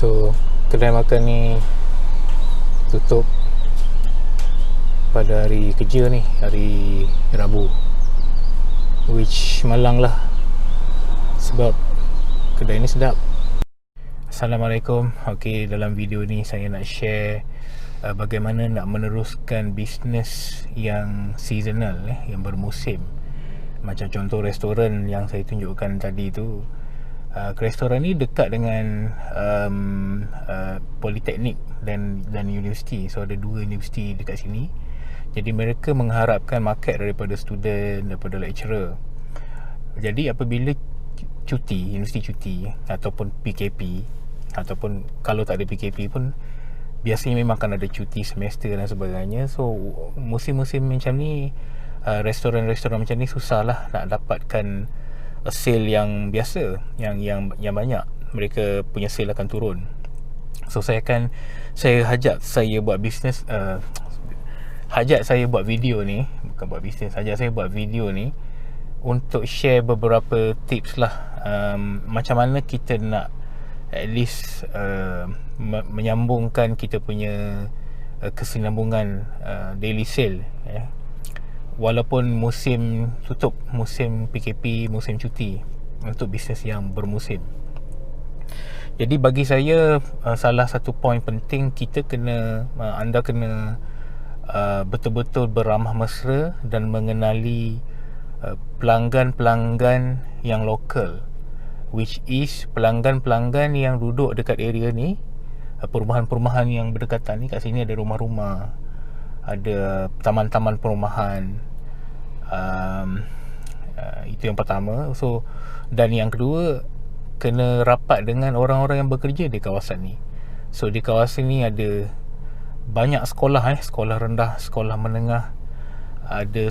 So kedai makan ni tutup pada hari kerja ni, hari Rabu, which malang lah sebab kedai ni sedap. Assalamualaikum. Okay, dalam video ni saya nak share bagaimana nak meneruskan bisnes yang seasonal, yang bermusim. Macam contoh restoran yang saya tunjukkan tadi tu. Restoran ni dekat dengan Politeknik dan universiti. So ada dua universiti dekat sini. Jadi mereka mengharapkan market daripada student, daripada lecturer. Jadi apabila cuti, universiti cuti ataupun PKP, ataupun kalau tak ada PKP pun biasanya memang akan ada cuti semester dan sebagainya. So musim-musim macam ni, restoran-restoran macam ni susah lah nak dapatkan sale yang biasa, yang banyak. Mereka punya sale akan turun. So saya hajat saya buat bisnes, hajat saya buat video ni, bukan buat bisnes, hajat saya buat video ni untuk share beberapa tips lah, macam mana kita nak at least menyambungkan kita punya kesinambungan daily sale, walaupun musim tutup, musim PKP, musim cuti, untuk bisnes yang bermusim. Jadi bagi saya, salah satu poin penting, anda kena betul-betul beramah mesra dan mengenali pelanggan-pelanggan yang lokal, which is pelanggan-pelanggan yang duduk dekat area ni, perumahan-perumahan yang berdekatan ni. Kat sini ada rumah-rumah, ada taman-taman perumahan. Itu yang pertama. So, dan yang kedua, kena rapat dengan orang-orang yang bekerja di kawasan ni. So di kawasan ni ada banyak sekolah, sekolah rendah, sekolah menengah, ada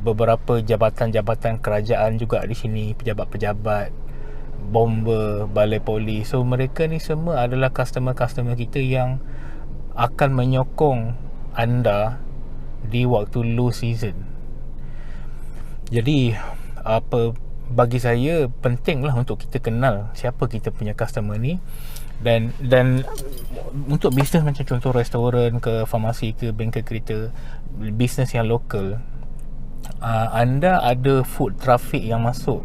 beberapa jabatan-jabatan kerajaan juga di sini, pejabat-pejabat, bomber, balai polis. So mereka ni semua adalah customer-customer kita yang akan menyokong anda di waktu low season. Jadi bagi saya pentinglah untuk kita kenal siapa kita punya customer ni, dan untuk bisnes macam contoh restoran ke, farmasi ke, bengkel kereta, bisnes yang lokal, anda ada foot traffic yang masuk.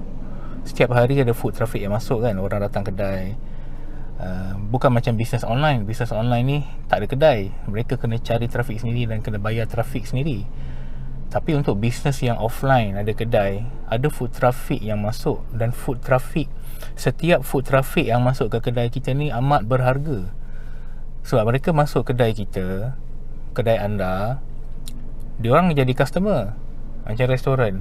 Setiap hari ada foot traffic yang masuk kan, orang datang kedai. Bukan macam bisnes online. Bisnes online ni tak ada kedai, mereka kena cari trafik sendiri dan kena bayar trafik sendiri. Tapi untuk bisnes yang offline, ada kedai, ada foot traffic yang masuk. Dan foot traffic, setiap foot traffic yang masuk ke kedai kita ni amat berharga. Sebab mereka masuk kedai kita, kedai anda, diorang jadi customer. Macam restoran,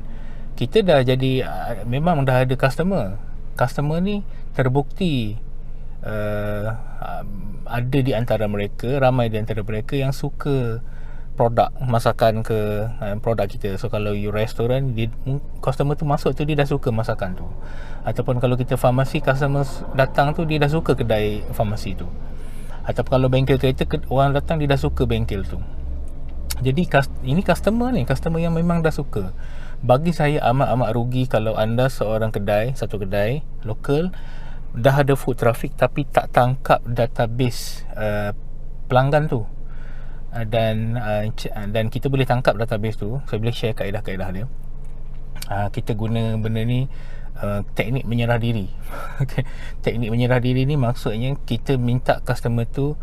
kita dah jadi, memang dah ada customer. Customer ni terbukti ada di antara mereka, ramai di antara mereka yang suka produk masakan ke, produk kita. So kalau you restoran, customer tu masuk tu dia dah suka masakan tu. Ataupun kalau kita farmasi, customer datang tu dia dah suka kedai farmasi tu. Ataupun kalau bengkel kereta, orang datang dia dah suka bengkel tu. Jadi ini customer ni, customer yang memang dah suka. Bagi saya amat-amat rugi kalau anda seorang kedai, satu kedai lokal, dah ada foot traffic tapi tak tangkap database pelanggan tu. Dan kita boleh tangkap database tu. Saya boleh share kaedah-kaedah dia. Kita guna benda ni, teknik menyerah diri. Okay. Teknik menyerah diri ni maksudnya kita minta customer tu,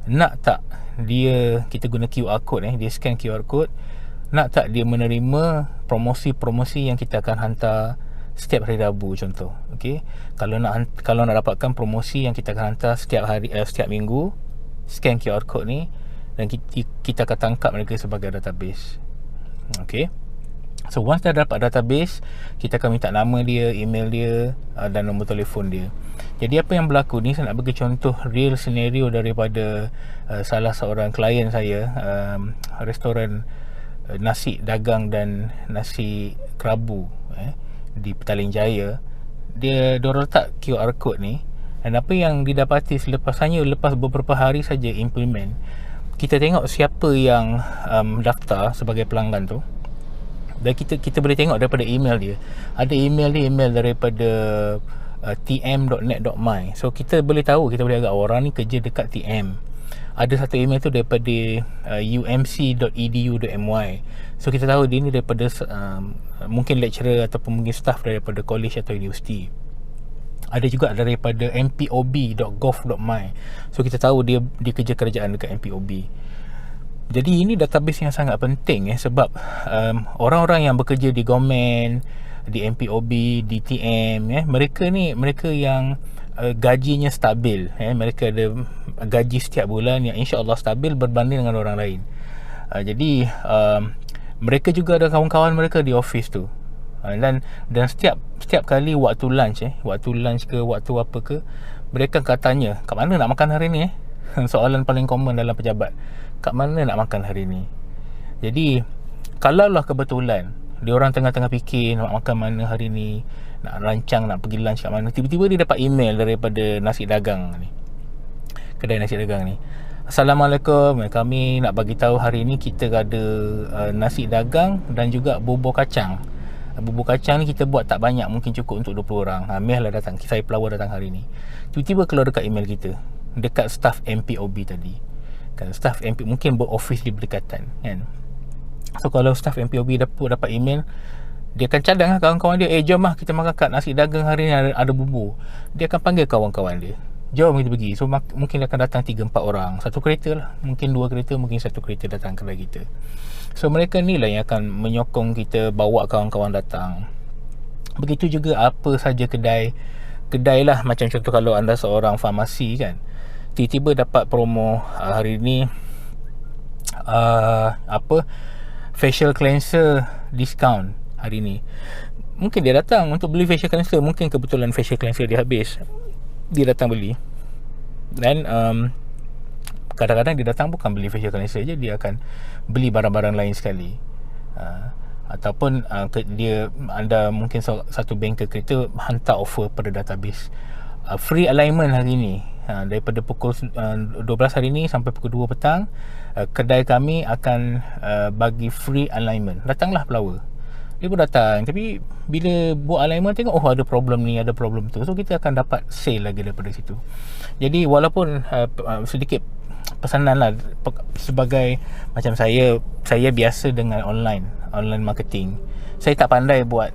nak tak dia, kita guna QR code, dia scan QR code, nak tak dia menerima promosi-promosi yang kita akan hantar setiap hari Rabu contoh. Okay. Kalau nak dapatkan promosi yang kita akan hantar setiap hari, setiap minggu, scan QR code ni dan kita akan tangkap mereka sebagai database. Okay. So once dah dapat database, kita akan minta nama dia, email dia, dan nombor telefon dia. Jadi apa yang berlaku ni, saya nak bagi contoh real scenario daripada salah seorang klien saya, restoran nasi dagang dan nasi kerabu di Petaling Jaya. Diorang letak QR code ni, dan apa yang didapati lepas beberapa hari saja implement, kita tengok siapa yang daftar sebagai pelanggan tu. Dan kita boleh tengok daripada email dia. Ada email dia, email daripada tm.net.my. So kita boleh tahu, kita boleh agak orang ni kerja dekat TM. Ada satu email tu daripada umc.edu.my. So kita tahu dia ni daripada mungkin lecturer ataupun mungkin staff daripada college atau universiti. Ada juga daripada mpob.gov.my. So kita tahu dia kerja kerajaan dekat MPOB. Jadi ini database yang sangat penting sebab orang-orang yang bekerja di government, di MPOB, di TM, mereka yang gajinya stabil, mereka ada gaji setiap bulan yang insya-Allah stabil berbanding dengan orang lain. Jadi mereka juga ada kawan-kawan mereka di office tu. Dan setiap kali waktu lunch ke waktu apa ke, mereka akan tanya, kat mana nak makan hari ni? Soalan paling common dalam pejabat, kat mana nak makan hari ni? Jadi kalaulah kebetulan dia orang tengah-tengah fikir nak makan mana hari ni, nak rancang nak pergi lunch kat mana, tiba-tiba dia dapat email daripada nasi dagang ni, kedai nasi dagang ni. Assalamualaikum, kami nak bagi tahu hari ni kita ada nasi dagang dan juga bubur kacang. Bubur kacang ni kita buat tak banyak, mungkin cukup untuk 20 orang. Mehlah datang, saya pelawar datang hari ni. Tiba-tiba keluar dekat email kita, dekat staff MPOB tadi kan, staff MP mungkin beroffice di berdekatan kan. So kalau staff MPOB dapat email, dia akan cadang kawan-kawan dia, jom lah kita makan kat nasi dagang hari ni, ada bubur. Dia akan panggil kawan-kawan dia, jom kita pergi. So mungkin akan datang 3-4 orang, satu kereta lah, mungkin 2 kereta, mungkin satu kereta datang kedai kita. So mereka ni lah yang akan menyokong kita, bawa kawan-kawan datang. Begitu juga apa saja kedai lah, macam contoh kalau anda seorang farmasi kan, tiba-tiba dapat promo hari ni facial cleanser discount hari ni. Mungkin dia datang untuk beli facial cleanser, mungkin kebetulan facial cleanser dia habis, dia datang beli. Dan kadang-kadang dia datang bukan beli facial cleanser je, dia akan beli barang-barang lain sekali. Ataupun anda mungkin satu bengkel kereta hantar offer pada database free alignment hari ni, daripada pukul 12 hari ni sampai pukul 2 petang, kedai kami akan bagi free alignment. Datanglah pelawar. Dia pun datang, tapi bila buat alignment tengok ada problem ni, ada problem tu, so kita akan dapat sale lagi daripada situ. Jadi walaupun sedikit pesanan lah, sebagai macam saya biasa dengan online marketing. Saya tak pandai buat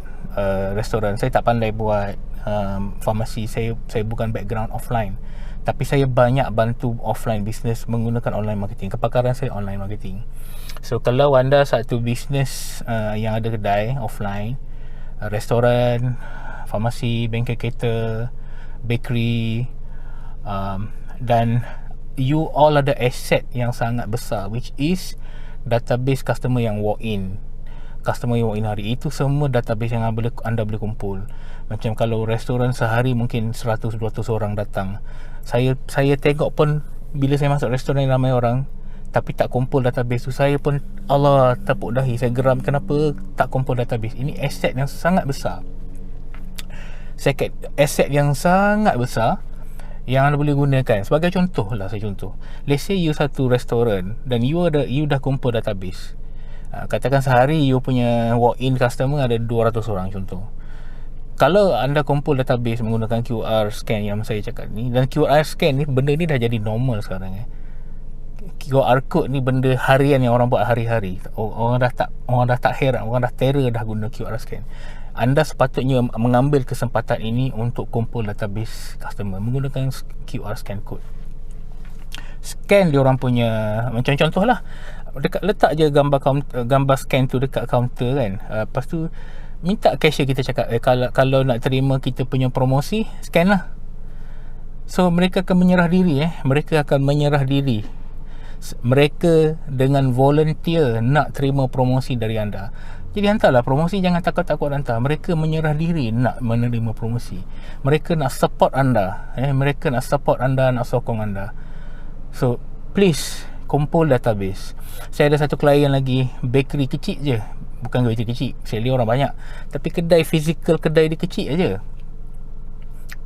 restoran, saya tak pandai buat farmasi, saya bukan background offline, tapi saya banyak bantu offline business menggunakan online marketing. Kepakaran saya online marketing. So kalau anda satu bisnes yang ada kedai offline, restoran, farmasi, bengkel kereta, bakery, dan you all ada asset yang sangat besar, which is database customer yang walk in hari itu, semua database yang anda boleh kumpul. Macam kalau restoran sehari mungkin 100-200 orang datang, saya tengok pun bila saya masuk restoran ramai orang tapi tak kumpul database tu, saya pun Allah tepuk dahi, saya geram, kenapa tak kumpul database. Ini aset yang sangat besar, aset yang sangat besar yang anda boleh gunakan. Sebagai contoh lah, let's say you satu restoran dan you dah kumpul database. Katakan sehari you punya walk-in customer ada 200 orang contoh. Kalau anda kumpul database menggunakan QR scan yang saya cakap ni, dan QR scan ni, benda ni dah jadi normal sekarang. QR code ni benda harian yang orang buat hari-hari. Orang dah tak heran, orang dah terror dah guna QR scan. Anda sepatutnya mengambil kesempatan ini untuk kumpul database customer menggunakan QR scan code. Scan dia orang punya, macam contoh lah, letak je gambar scan tu dekat kaunter kan. Lepas tu minta cashier kita cakap, kalau nak terima kita punya promosi, scan lah. So mereka akan menyerah diri. Mereka dengan volunteer nak terima promosi dari anda. Jadi hantarlah promosi, jangan takut-takut hantar. Mereka menyerah diri nak menerima promosi. Mereka nak support anda, mereka nak support anda, nak sokong anda. So please kumpul database. Saya ada satu klien lagi, bakery kecil je, bukan bakery kecil, seller orang banyak, tapi physical kedai dia kecil aja,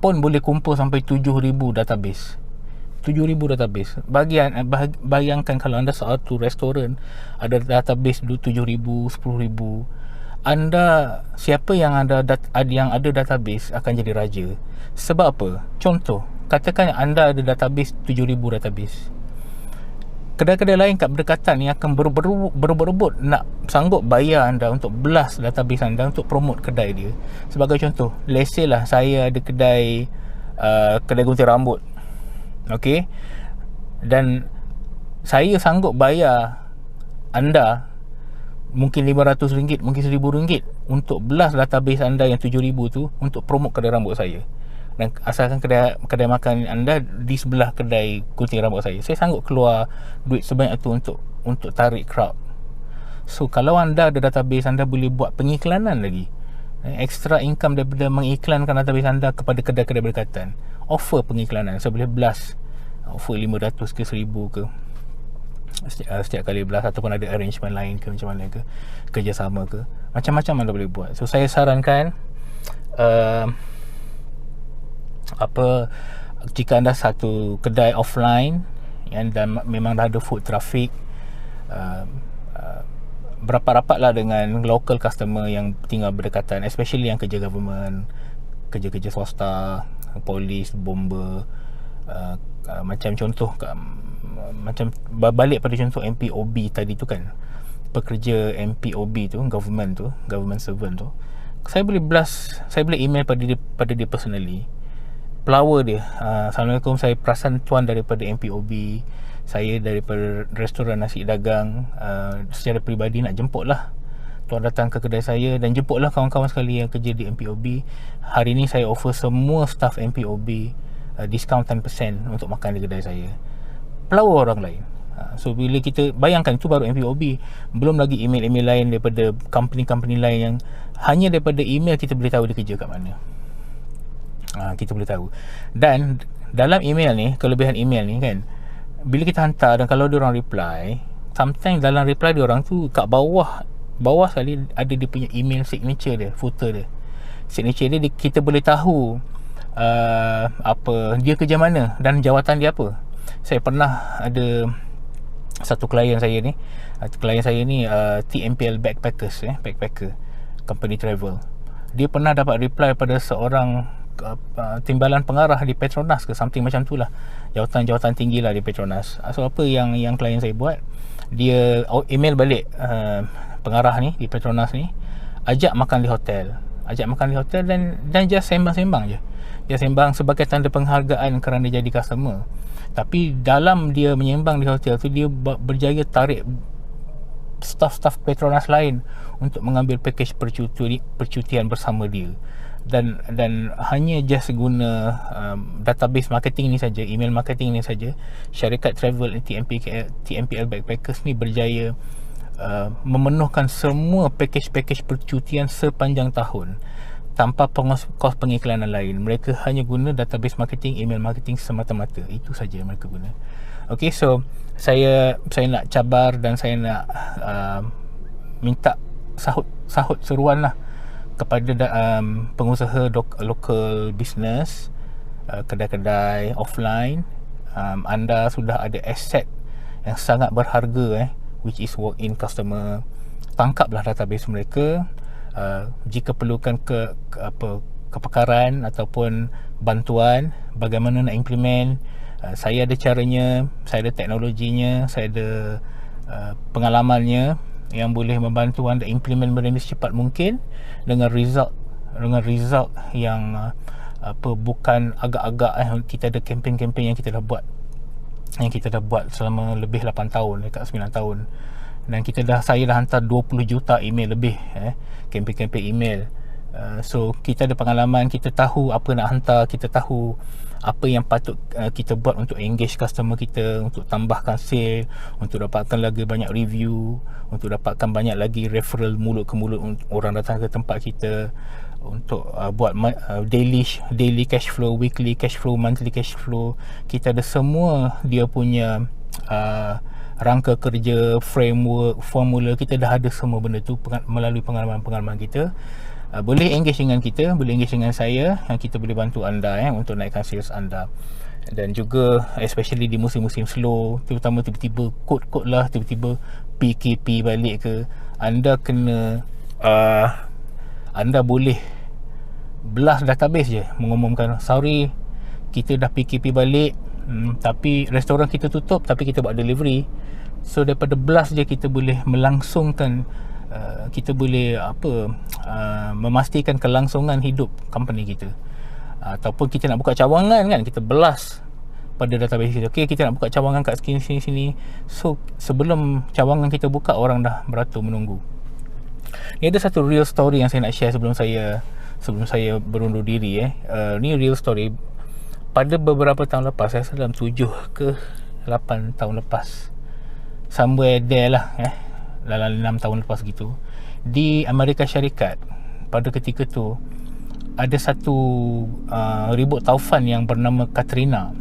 pun boleh kumpul sampai 7,000 database. 7,000 database. Bayangkan kalau anda satu restoran ada database 7,000, 10,000. anda, siapa yang yang ada database akan jadi raja. Sebab apa? Contoh, katakan anda ada database 7,000 database. Kedai-kedai lain kat berdekatan ni akan berebut nak sanggup bayar anda untuk blast database anda untuk promote kedai dia. Sebagai contoh, let's say lah saya ada kedai gunting rambut, okey, dan saya sanggup bayar anda mungkin RM500, mungkin RM1,000 untuk blast database anda yang 7,000 tu untuk promote kedai rambut saya. Dan asalkan kedai makan anda di sebelah kedai gunting rambut saya sanggup keluar duit sebanyak tu untuk tarik crowd. So kalau anda ada database, anda boleh buat pengiklanan lagi, extra income daripada mengiklankan database anda kepada kedai-kedai berdekatan. Offer pengiklanan, saya boleh blast, offer 500 ke 1,000 ke setiap kali blast, ataupun ada arrangement lain ke macam mana ke, kerjasama ke, macam-macam anda boleh buat. So saya sarankan jika anda satu kedai offline dan memang dah ada foot traffic, berapat-rapatlah dengan local customer yang tinggal berdekatan, especially yang kerja government, kerja-kerja swasta, polis, bomber, macam contoh, macam balik pada contoh MPOB tadi tu kan, pekerja MPOB tu, government servant tu, saya boleh blast, saya boleh email pada dia personally, pelawar dia, Assalamualaikum, saya perasan tuan daripada MPOB, saya daripada restoran nasi dagang, secara peribadi nak jemput lah tuan datang ke kedai saya, dan jemputlah kawan-kawan sekali yang kerja di MPOB. Hari ni saya offer semua staff MPOB diskaun 10% untuk makan di kedai saya. Pelawar orang lain. So bila kita bayangkan, itu baru MPOB, belum lagi email-email lain daripada company-company lain yang hanya daripada email kita boleh tahu dia kerja kat mana. Kita boleh tahu. Dan dalam email ni, kelebihan email ni kan, bila kita hantar dan kalau dia orang reply, sometimes dalam reply dia orang tu kat bawah sekali ada dia punya email signature dia, footer dia, signature dia, kita boleh tahu dia kerja mana dan jawatan dia apa. Saya pernah ada satu klien saya ni TMPL Backpackers, backpacker company travel. Dia pernah dapat reply pada seorang timbalan pengarah di Petronas ke something macam tu lah, jawatan tinggi lah di Petronas. So apa yang klien saya buat, dia email balik pengarah ni di Petronas ni, ajak makan di hotel dan just sembang-sembang je. Dia sembang sebagai tanda penghargaan kerana jadi customer. Tapi dalam dia menyembang di hotel tu, dia berjaya tarik staff Petronas lain untuk mengambil package percutian bersama dia. Dan hanya just guna database marketing ni saja, email marketing ni saja, syarikat travel TMPL Backpackers ni berjaya memenuhkan semua package percutian sepanjang tahun tanpa kos pengiklanan lain. Mereka hanya guna database marketing, email marketing semata-mata. Itu saja mereka guna. Okay, so saya nak cabar dan saya nak minta sahut seruan lah kepada pengusaha local business, kedai-kedai offline. Anda sudah ada aset yang sangat berharga, which is walk-in customer. Tangkaplah database mereka. Jika perlukan kepakaran ataupun bantuan bagaimana nak implement, saya ada caranya, saya ada teknologinya, saya ada pengalamannya yang boleh membantu anda implement benda ini secepat mungkin dengan result yang bukan agak-agak. Kita ada kempen-kempen yang kita dah buat selama lebih 8 tahun, dekat 9 tahun, dan saya dah hantar 20 juta email lebih, kempen-kempen email. So kita ada pengalaman, kita tahu apa nak hantar, kita tahu apa yang patut kita buat untuk engage customer kita, untuk tambahkan sale, untuk dapatkan lagi banyak review, untuk dapatkan banyak lagi referral mulut ke mulut orang datang ke tempat kita, untuk buat daily cash flow, weekly cash flow, monthly cash flow. Kita ada semua dia punya rangka kerja, framework, formula. Kita dah ada semua benda tu melalui pengalaman-pengalaman kita. Boleh engage dengan kita, boleh engage dengan saya, yang kita boleh bantu anda untuk naikkan sales anda. Dan juga especially di musim-musim slow, tiba-tiba kod lah, tiba-tiba PKP balik ke, anda kena anda boleh blast database je, mengumumkan sorry kita dah PKP balik, tapi restoran kita tutup tapi kita buat delivery. So daripada blast je kita boleh melangsungkan kita boleh memastikan kelangsungan hidup company kita. Ataupun kita nak buka cawangan kan, kita blast pada database kita, okay, kita nak buka cawangan kat sini. So sebelum cawangan kita buka, orang dah beratur menunggu. Ni ada satu real story yang saya nak share sebelum saya berundur diri. Ni real story. Pada beberapa tahun lepas, saya dalam 7 ke 8 tahun lepas, somewhere there lah, dalam 6 tahun lepas gitu, di Amerika Syarikat pada ketika tu ada satu ribut taufan yang bernama Katrina.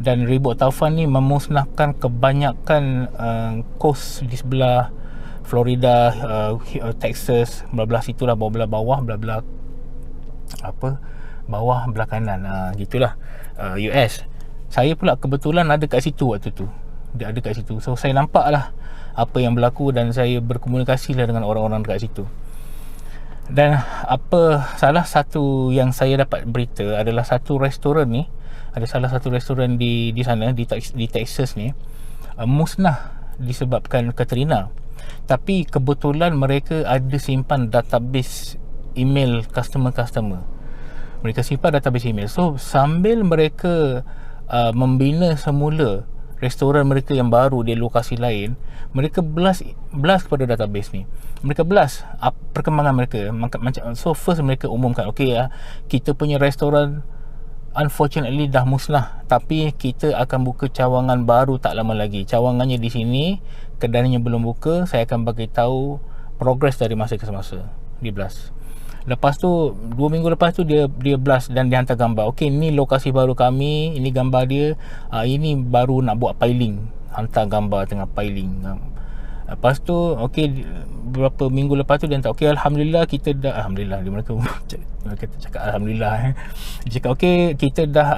Dan ribut taufan ni memusnahkan kebanyakan coast di sebelah Florida, Texas, belah situlah, bawah belah bawah belah kanan, gitulah, US. Saya pula kebetulan ada kat situ waktu tu. Dia ada kat situ. So saya nampak lah apa yang berlaku dan saya berkomunikasi lah dengan orang-orang dekat situ. Dan salah satu yang saya dapat berita adalah satu restoran ni, ada salah satu restoran di sana, di Texas ni, musnah disebabkan Katrina. Tapi kebetulan mereka ada simpan database email customer. Mereka simpan database email. So sambil mereka membina semula restoran mereka yang baru di lokasi lain, mereka blast kepada database ni. Mereka blast perkembangan mereka. So first mereka umumkan, okay, kita punya restoran unfortunately dah musnah, tapi kita akan buka cawangan baru tak lama lagi. Cawangannya di sini, kedainya belum buka. Saya akan bagi tahu progress dari masa ke semasa. Di blast. Lepas tu 2 minggu lepas tu dia blast dan dia hantar gambar. Okey, ni lokasi baru kami, ini gambar dia. Ini baru nak buat piling. Hantar gambar tengah piling. Lepas tu okey, beberapa minggu lepas tu dia hantar, okey, alhamdulillah kita dah, alhamdulillah dia mereka cakap alhamdulillah. Dia cakap okey, kita dah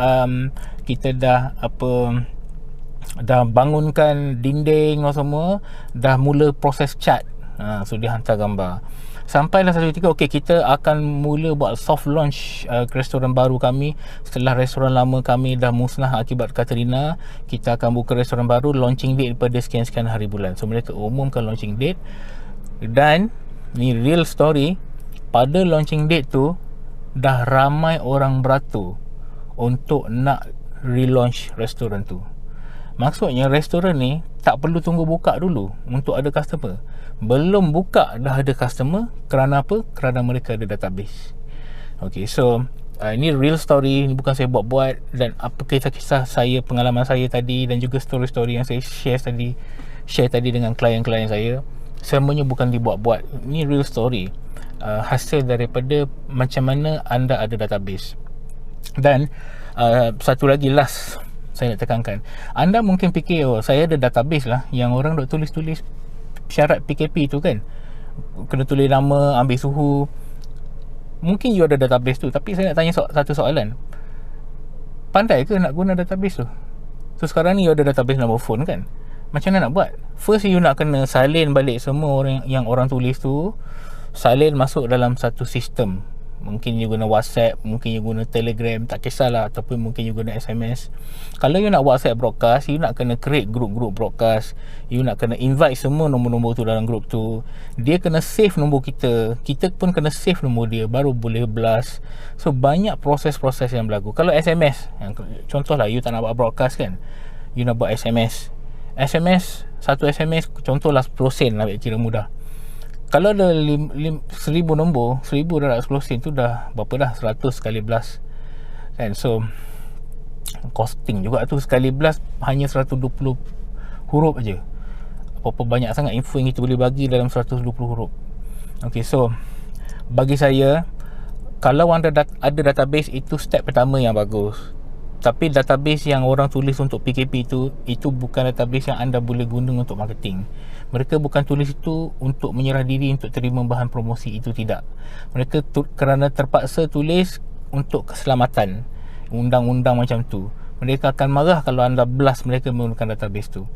dah bangunkan dinding semua, dah mula proses cat. So dia hantar gambar. Sampailah satu ketika, okey, kita akan mula buat soft launch restoran baru kami. Setelah restoran lama kami dah musnah akibat Katrina, kita akan buka restoran baru, launching date pada sekian-sekian hari bulan. So mereka umumkan launching date. Dan ni real story, pada launching date tu dah ramai orang beratur untuk nak relaunch restoran tu. Maksudnya restoran ni tak perlu tunggu buka dulu untuk ada customer. Belum buka dah ada customer. Kerana apa? Kerana mereka ada database. Okay, so ini real story. Ini bukan saya buat-buat. Dan apa kisah-kisah saya, pengalaman saya tadi, dan juga story-story yang saya share tadi dengan klien-klien saya, semuanya bukan dibuat-buat. Ini real story, hasil daripada macam mana anda ada database. Dan satu lagi last saya nak tekankan, anda mungkin fikir, oh, saya ada database lah yang orang duk tulis-tulis syarat PKP tu kan, kena tulis nama, ambil suhu. Mungkin you ada database tu, tapi saya nak tanya satu soalan, pandai ke nak guna database tu? So sekarang ni you ada database nombor phone kan, macam mana nak buat? First you nak kena salin balik semua orang yang orang tulis tu, salin masuk dalam satu sistem. Mungkin you guna WhatsApp, mungkin you guna Telegram, tak kisahlah, ataupun mungkin you guna SMS. Kalau you nak WhatsApp broadcast, you nak kena create group broadcast. You nak kena invite semua nombor-nombor tu dalam group tu. Dia kena save nombor kita, kita pun kena save nombor dia, baru boleh blast. So banyak proses-proses yang berlaku. Kalau SMS, contohlah you tak nak buat broadcast kan, you nak buat SMS, satu SMS contohlah 10 sen lah, kira mudah. Kalau ada 1000 nombor, 1000 darab 10 sen tu dah berapa dah? 100 kali blast kan. So costing juga tu, sekali blast hanya 120 huruf aja. Apa banyak sangat info yang kita boleh bagi dalam 120 huruf. Okay, so bagi saya, kalau anda ada database, itu step pertama yang bagus. Tapi database yang orang tulis untuk PKP itu bukan database yang anda boleh guna untuk marketing. Mereka bukan tulis itu untuk menyerah diri untuk terima bahan promosi, itu tidak. Mereka kerana terpaksa tulis untuk keselamatan, undang-undang macam tu. Mereka akan marah kalau anda blast mereka menggunakan database tu.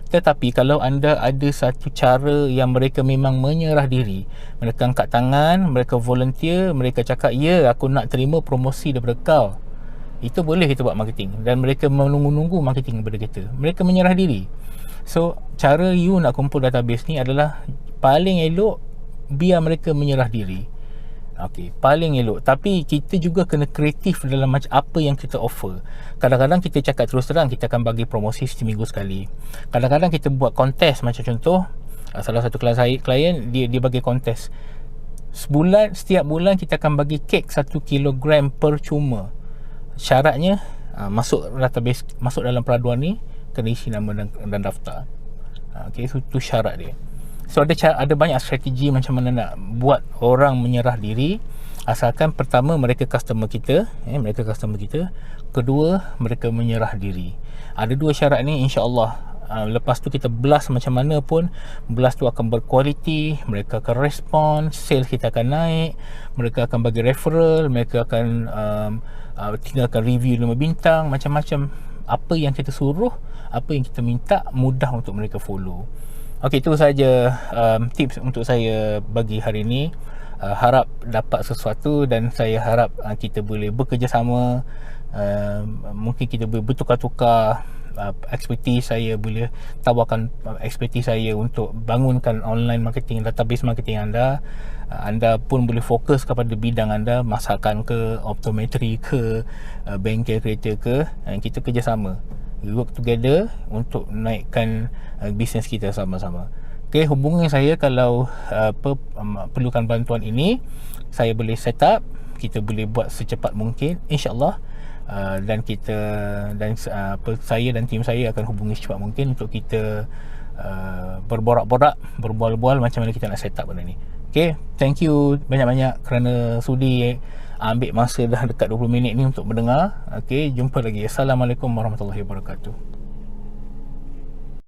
Tetapi kalau anda ada satu cara yang mereka memang menyerah diri, mereka angkat tangan, mereka volunteer, mereka cakap, ya aku nak terima promosi daripada kau, itu boleh kita buat marketing. Dan mereka menunggu-nunggu marketing daripada kita. Mereka menyerah diri. So cara you nak kumpul database ni adalah paling elok biar mereka menyerah diri. Okey, paling elok. Tapi kita juga kena kreatif dalam macam apa yang kita offer. Kadang-kadang kita cakap terus terang, kita akan bagi promosi seminggu sekali. Kadang-kadang kita buat kontes, macam contoh salah satu klien dia bagi kontes setiap bulan kita akan bagi kek 1 kilogram percuma. Syaratnya masuk database, masuk dalam peraduan ni kena isi nama dan daftar. Okey, so tu syarat dia. So ada banyak strategi macam mana nak buat orang menyerah diri, asalkan pertama mereka customer kita, kedua mereka menyerah diri. Ada dua syarat ni, insya-Allah lepas tu kita blast macam mana pun, blast tu akan berkualiti, mereka akan respon, sales kita akan naik, mereka akan bagi referral, mereka akan tinggalkan review 5 bintang, macam-macam. Apa yang kita suruh, apa yang kita minta, mudah untuk mereka follow. Okey, itu saja tips untuk saya bagi hari ini. Harap dapat sesuatu dan saya harap kita boleh bekerjasama. Mungkin kita boleh bertukar-tukar expertise saya, boleh tawarkan expertise saya untuk bangunkan online marketing, database marketing anda. Anda pun boleh fokus kepada bidang anda, masakan ke, optometri ke, bengkel kereta ke. Kita kerjasama, we work together untuk naikkan bisnes kita sama-sama. Okay, hubungi saya kalau perlukan bantuan ini. Saya boleh set up, kita boleh buat secepat mungkin, insya-Allah. Dan saya dan tim saya akan hubungi secepat mungkin untuk kita berbual-bual macam mana kita nak set up benda ni. Okay, thank you banyak-banyak kerana sudi ambil masa dah dekat 20 minit ni untuk mendengar. Okay, jumpa lagi. Assalamualaikum warahmatullahi wabarakatuh.